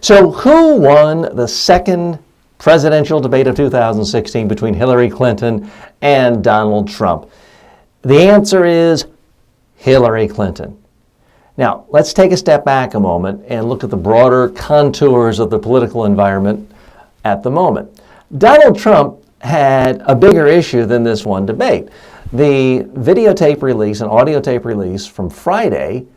So who won the second presidential debate of 2016 between Hillary Clinton and Donald Trump? The answer is Hillary Clinton. Now, let's take a step back a moment and look at the broader contours of the political environment at the moment. Donald Trump had a bigger issue than this one debate. The videotape release, an audio tape release from Friday,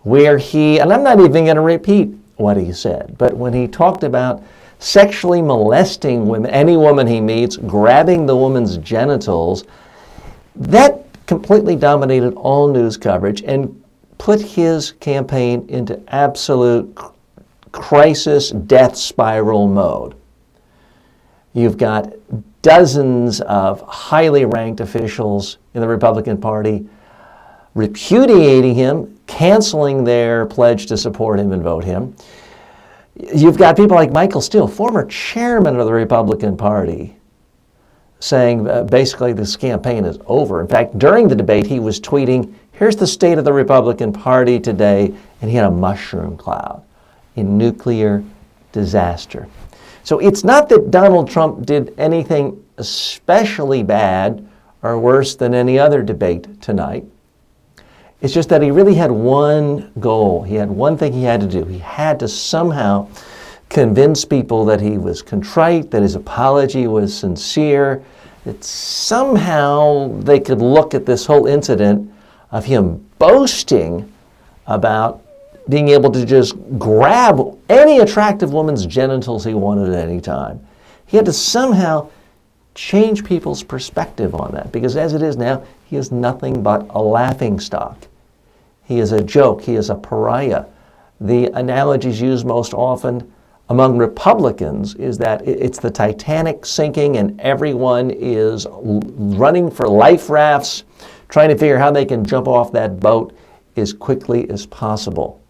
where he, and I'm not even going to repeat what he said, but when he talked about sexually molesting women, any woman he meets, grabbing the woman's genitals, that completely dominated all news coverage and put his campaign into absolute crisis, death spiral mode. You've got dozens of highly ranked officials in the Republican Party repudiating him, canceling their pledge to support him and vote him. You've got people like Michael Steele, former chairman of the Republican Party, saying basically this campaign is over. In fact, during the debate, he was tweeting, "Here's the state of the Republican Party today," and he had a mushroom cloud in nuclear disaster. So it's not that Donald Trump did anything especially bad or worse than any other debate tonight. It's just that he really had one goal. He had one thing he had to do. He had to somehow convince people that he was contrite, that his apology was sincere, that somehow they could look at this whole incident of him boasting about being able to just grab any attractive woman's genitals he wanted at any time. He had to somehow change people's perspective on that, because as it is now, he is nothing but a laughingstock. He is a joke. He is a pariah. The analogies used most often among Republicans is that it's the Titanic sinking and everyone is running for life rafts, trying to figure how they can jump off that boat as quickly as possible.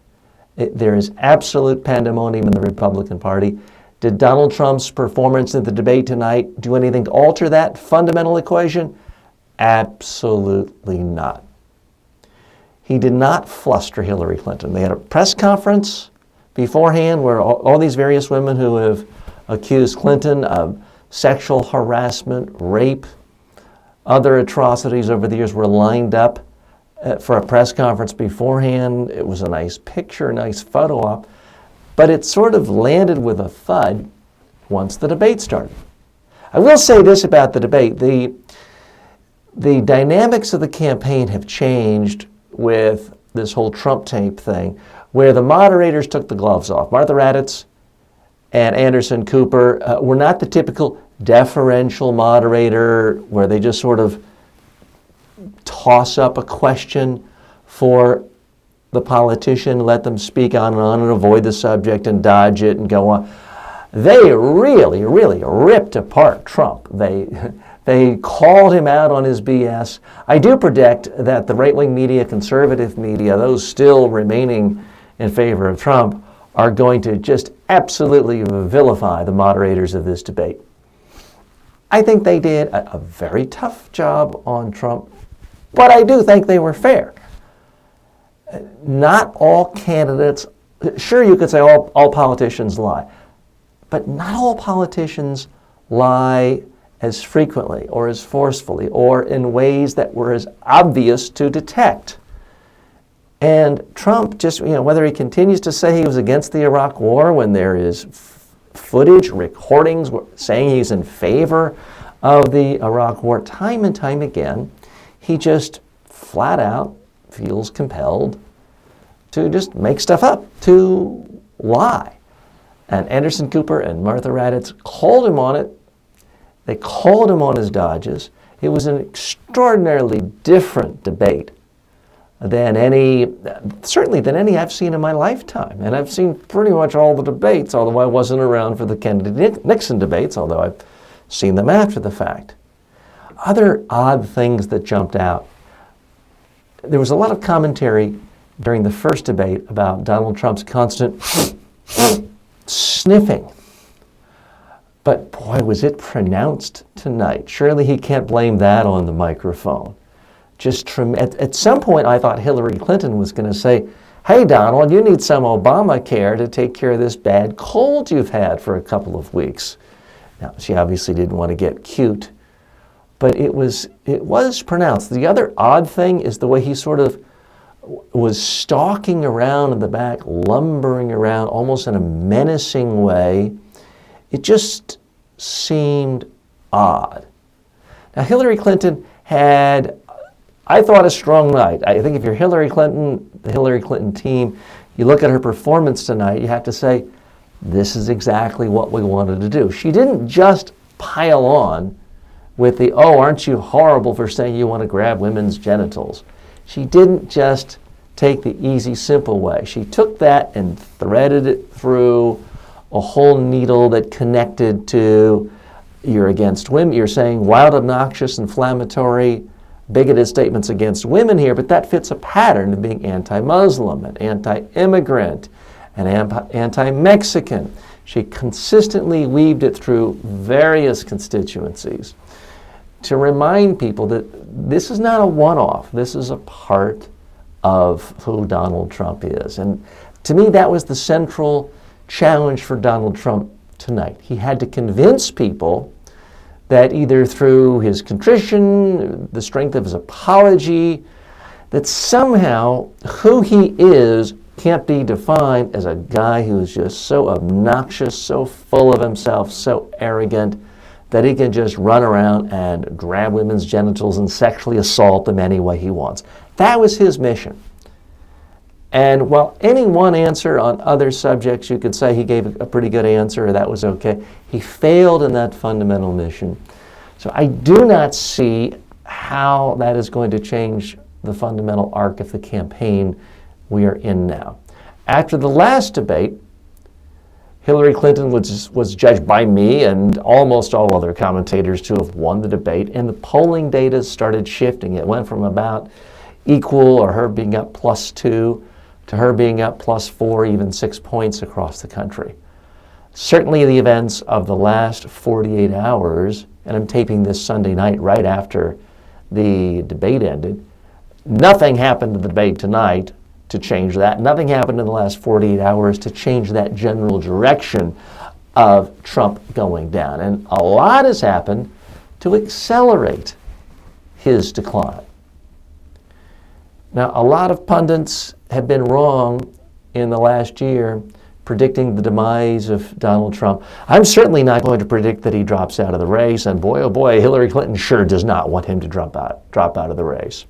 There is absolute pandemonium in the Republican Party. Did Donald Trump's performance in the debate tonight do anything to alter that fundamental equation? Absolutely not. He did not fluster Hillary Clinton. They had a press conference beforehand where all these various women who have accused Clinton of sexual harassment, rape, other atrocities over the years were lined up for a press conference beforehand. It was a nice picture, a nice photo op, but it sort of landed with a thud once the debate started. I will say this about the debate. The dynamics of the campaign have changed with this whole Trump tape thing, where the moderators took the gloves off. Martha Raddatz and Anderson Cooper were not the typical deferential moderator where they just sort of toss up a question for the politician, let them speak on and avoid the subject and dodge it and go on. They really, really ripped apart Trump. They called him out on his BS. I do predict that the right-wing media, conservative media, those still remaining in favor of Trump, are going to just absolutely vilify the moderators of this debate. I think they did a very tough job on Trump, but I do think they were fair. Not all candidates, sure you could say all politicians lie, but not all politicians lie as frequently or as forcefully or in ways that were as obvious to detect. And Trump just, whether he continues to say he was against the Iraq War when there is footage, recordings saying he's in favor of the Iraq War, time and time again, he just flat out feels compelled to just make stuff up, to lie. And Anderson Cooper and Martha Raddatz called him on it. They called him on his dodges. It was an extraordinarily different debate than any I've seen in my lifetime. And I've seen pretty much all the debates, although I wasn't around for the Kennedy-Nixon debates, although I've seen them after the fact. Other odd things that jumped out. There was a lot of commentary during the first debate about Donald Trump's constant sniffing. But boy, was it pronounced tonight. Surely he can't blame that on the microphone. At some point, I thought Hillary Clinton was going to say, hey, Donald, you need some Obamacare to take care of this bad cold you've had for a couple of weeks. Now, she obviously didn't want to get cute, but it was pronounced. The other odd thing is the way he sort of was stalking around in the back, lumbering around almost in a menacing way. It just seemed odd. Now, Hillary Clinton had, I thought, a strong night. I think if you're Hillary Clinton, the Hillary Clinton team, you look at her performance tonight, you have to say, this is exactly what we wanted to do. She didn't just pile on with the, oh, aren't you horrible for saying you want to grab women's genitals. She didn't just take the easy, simple way. She took that and threaded it through a whole needle that connected to, you're against women, you're saying wild, obnoxious, inflammatory, bigoted statements against women here, but that fits a pattern of being anti-Muslim and anti-immigrant and anti-Mexican. She consistently weaved it through various constituencies to remind people that this is not a one-off. This is a part of who Donald Trump is. And to me, that was the central challenge for Donald Trump tonight. He had to convince people that either through his contrition, the strength of his apology, that somehow who he is can't be defined as a guy who's just so obnoxious, so full of himself, so arrogant, that he can just run around and grab women's genitals and sexually assault them any way he wants. That was his mission. And while any one answer on other subjects, you could say he gave a pretty good answer or that was okay, he failed in that fundamental mission. So I do not see how that is going to change the fundamental arc of the campaign we are in now. After the last debate, Hillary Clinton was judged by me and almost all other commentators to have won the debate, and the polling data started shifting. It went from about equal, or her being up +2, to her being up +4, even 6 points across the country. Certainly the events of the last 48 hours, and I'm taping this Sunday night right after the debate ended, nothing happened in the debate tonight to change that. Nothing happened in the last 48 hours to change that general direction of Trump going down. And a lot has happened to accelerate his decline. Now, a lot of pundits have been wrong in the last year predicting the demise of Donald Trump. I'm certainly not going to predict that he drops out of the race, and boy, oh boy, Hillary Clinton sure does not want him to drop out of the race.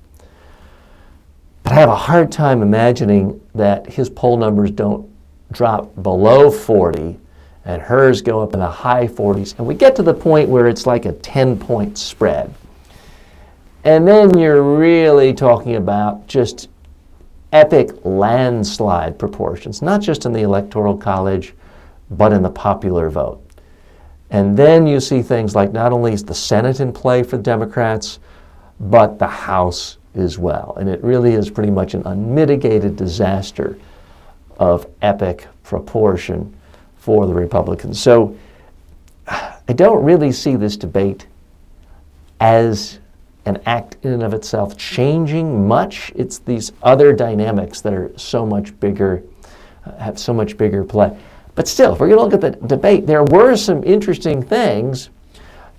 But I have a hard time imagining that his poll numbers don't drop below 40 and hers go up in the high 40s, and we get to the point where it's like a 10-point spread. And then you're really talking about just epic landslide proportions, not just in the Electoral College, but in the popular vote. And then you see things like not only is the Senate in play for the Democrats, but the House as well. And it really is pretty much an unmitigated disaster of epic proportion for the Republicans. So I don't really see this debate as an act in and of itself changing much. It's these other dynamics that are so much bigger, have so much bigger play. But still, if we're going to look at the debate, there were some interesting things.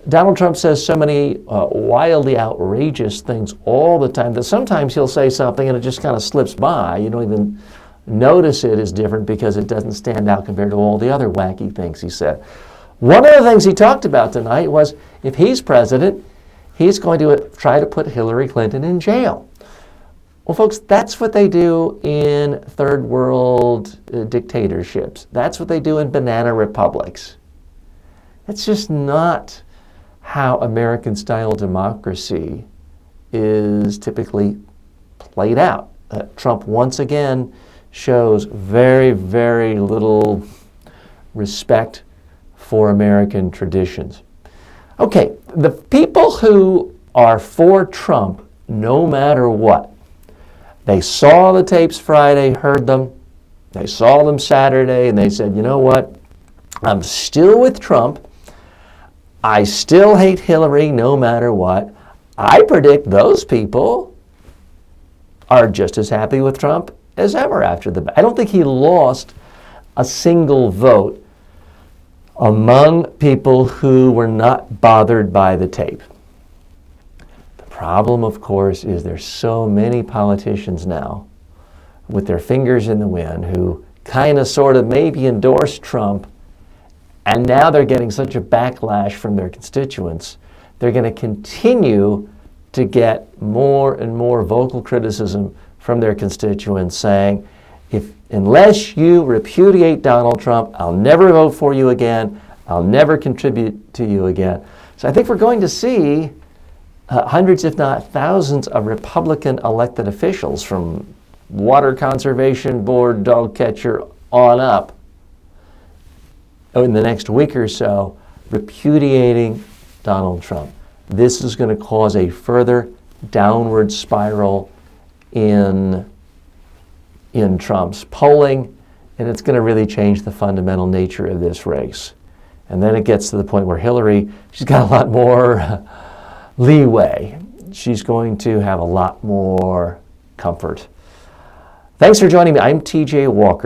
Donald Trump says so many wildly outrageous things all the time that sometimes he'll say something and it just kind of slips by. You don't even notice it as different because it doesn't stand out compared to all the other wacky things he said. One of the things he talked about tonight was if he's president, he's going to try to put Hillary Clinton in jail. Well, folks, that's what they do in third world dictatorships. That's what they do in banana republics. It's just not how American-style democracy is typically played out. Trump once again shows very, very little respect for American traditions. Okay, the people who are for Trump, no matter what, they saw the tapes Friday, heard them, they saw them Saturday, and they said, you know what, I'm still with Trump. I still hate Hillary no matter what. I predict those people are just as happy with Trump as ever after the. I don't think he lost a single vote among people who were not bothered by the tape. The problem, of course, is there's so many politicians now with their fingers in the wind who kind of sort of maybe endorsed Trump, and now they're getting such a backlash from their constituents. They're going to continue to get more and more vocal criticism from their constituents saying, unless you repudiate Donald Trump, I'll never vote for you again. I'll never contribute to you again. So I think we're going to see hundreds, if not thousands, of Republican elected officials from Water Conservation Board, dog catcher, on up in the next week or so, repudiating Donald Trump. This is going to cause a further downward spiral in Trump's polling, and it's going to really change the fundamental nature of this race. And then it gets to the point where Hillary, she's got a lot more leeway. She's going to have a lot more comfort. Thanks for joining me. I'm TJ Walker.